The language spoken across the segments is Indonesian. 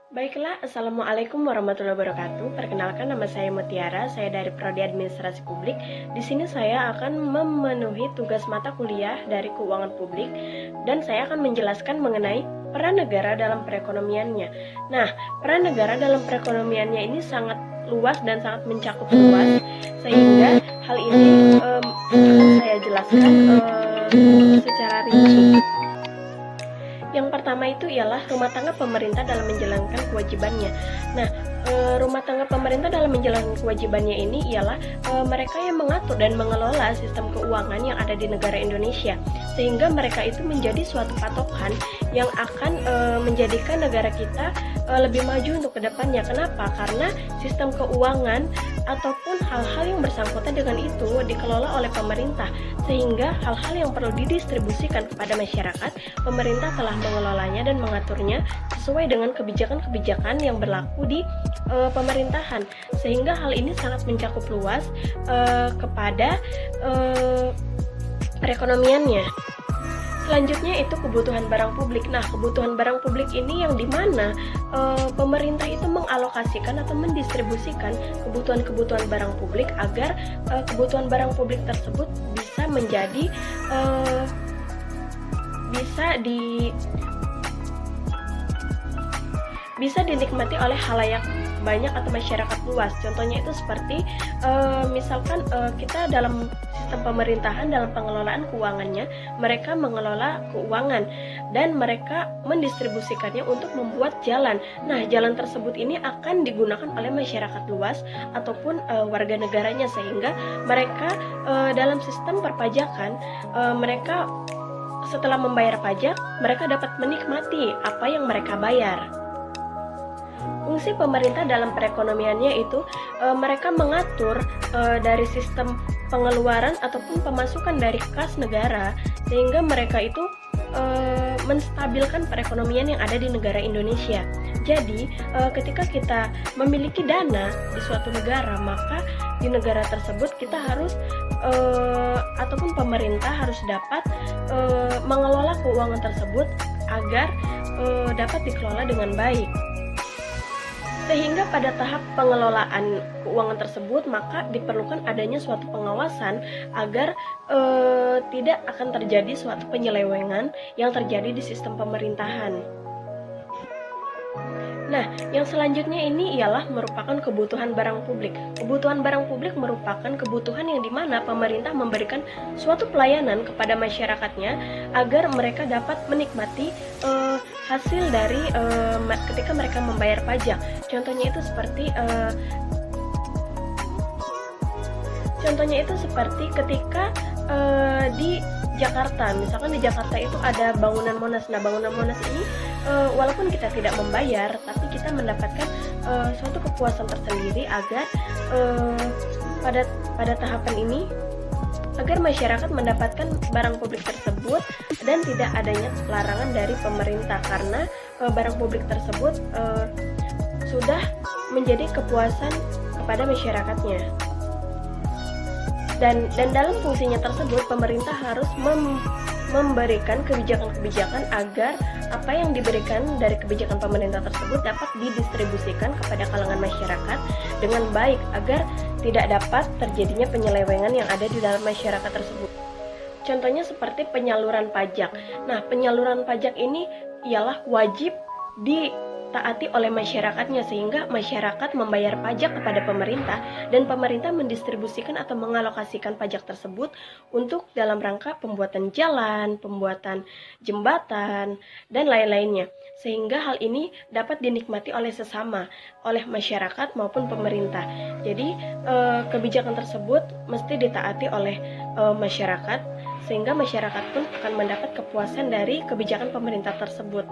Baiklah, Assalamualaikum warahmatullahi wabarakatuh. Perkenalkan, nama saya Mutiara, saya dari Prodi Administrasi Publik. Di sini saya akan memenuhi tugas mata kuliah dari Keuangan Publik dan saya akan menjelaskan mengenai peran negara dalam perekonomiannya. Nah, peran negara dalam perekonomiannya ini sangat luas dan sangat mencakup luas, sehingga hal ini akan saya jelaskan secara rinci. Yang pertama itu ialah rumah tangga pemerintah dalam menjalankan kewajibannya. Nah, rumah tangga pemerintah dalam menjalankan kewajibannya ini ialah mereka yang mengatur dan mengelola sistem keuangan yang ada di negara Indonesia, sehingga mereka itu menjadi suatu patokan yang akan menjadikan negara kita lebih maju untuk kedepannya. Kenapa? Karena sistem keuangan ataupun hal-hal yang bersangkutan dengan itu dikelola oleh pemerintah, sehingga hal-hal yang perlu didistribusikan kepada masyarakat, pemerintah telah mengelolanya dan mengaturnya sesuai dengan kebijakan-kebijakan yang berlaku di pemerintahan, sehingga hal ini sangat mencakup luas kepada perekonomiannya. Selanjutnya itu kebutuhan barang publik. Nah, kebutuhan barang publik ini yang dimana pemerintah itu mengalokasikan atau mendistribusikan kebutuhan-kebutuhan barang publik agar kebutuhan barang publik tersebut bisa menjadi bisa dinikmati oleh halayak banyak atau masyarakat luas. Contohnya itu seperti misalkan kita dalam sistem pemerintahan, dalam pengelolaan keuangannya, mereka mengelola keuangan dan mereka mendistribusikannya untuk membuat jalan. Nah, jalan tersebut ini akan digunakan oleh masyarakat luas ataupun warga negaranya, sehingga mereka dalam sistem perpajakan, mereka setelah membayar pajak, mereka dapat menikmati apa yang mereka bayar. Fungsi pemerintah dalam perekonomiannya itu mereka mengatur dari sistem pengeluaran ataupun pemasukan dari kas negara, sehingga mereka itu menstabilkan perekonomian yang ada di negara Indonesia. Jadi ketika kita memiliki dana di suatu negara, maka di negara tersebut kita harus ataupun pemerintah harus dapat mengelola keuangan tersebut agar dapat dikelola dengan baik. Sehingga pada tahap pengelolaan keuangan tersebut, maka diperlukan adanya suatu pengawasan agar tidak akan terjadi suatu penyelewengan yang terjadi di sistem pemerintahan. Nah, yang selanjutnya ini ialah merupakan kebutuhan barang publik. Kebutuhan barang publik merupakan kebutuhan yang dimana pemerintah memberikan suatu pelayanan kepada masyarakatnya agar mereka dapat menikmati hasil dari ketika mereka membayar pajak. Contohnya itu seperti ketika di Jakarta, misalkan di Jakarta itu ada bangunan Monas. Nah, bangunan Monas ini walaupun kita tidak membayar, tapi kita mendapatkan suatu kepuasan tersendiri agar pada tahapan ini agar masyarakat mendapatkan barang publik tersebut dan tidak adanya larangan dari pemerintah, karena barang publik tersebut sudah menjadi kepuasan kepada masyarakatnya. Dan dalam fungsinya tersebut, pemerintah harus memberikan kebijakan-kebijakan agar apa yang diberikan dari kebijakan pemerintah tersebut dapat didistribusikan kepada kalangan masyarakat dengan baik agar tidak dapat terjadinya penyelewengan yang ada di dalam masyarakat tersebut. Contohnya seperti penyaluran pajak. Nah, penyaluran pajak ini ialah wajib ditaati oleh masyarakatnya, sehingga masyarakat membayar pajak kepada pemerintah dan pemerintah mendistribusikan atau mengalokasikan pajak tersebut untuk dalam rangka pembuatan jalan, pembuatan jembatan, dan lain-lainnya, sehingga hal ini dapat dinikmati oleh sesama, oleh masyarakat maupun pemerintah. Jadi kebijakan tersebut mesti ditaati oleh masyarakat, sehingga masyarakat pun akan mendapat kepuasan dari kebijakan pemerintah tersebut.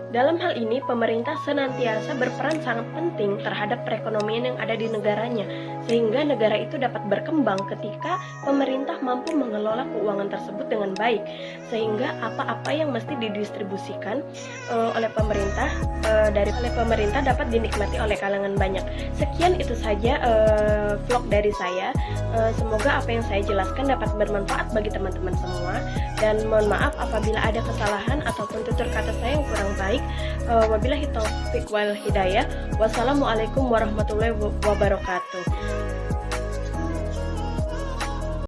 Dalam hal ini, pemerintah senantiasa berperan sangat penting terhadap perekonomian yang ada di negaranya, sehingga negara itu dapat berkembang ketika pemerintah mampu mengelola keuangan tersebut dengan baik, sehingga apa-apa yang mesti didistribusikan oleh pemerintah dapat dinikmati oleh kalangan banyak. Sekian itu saja vlog dari saya. Semoga apa yang saya jelaskan dapat bermanfaat bagi teman-teman semua, dan mohon maaf apabila ada kesalahan ataupun tutur kata saya yang kurang baik. Wabillahi taufik wal hidayah. Wassalamualaikum warahmatullahi wabarakatuh.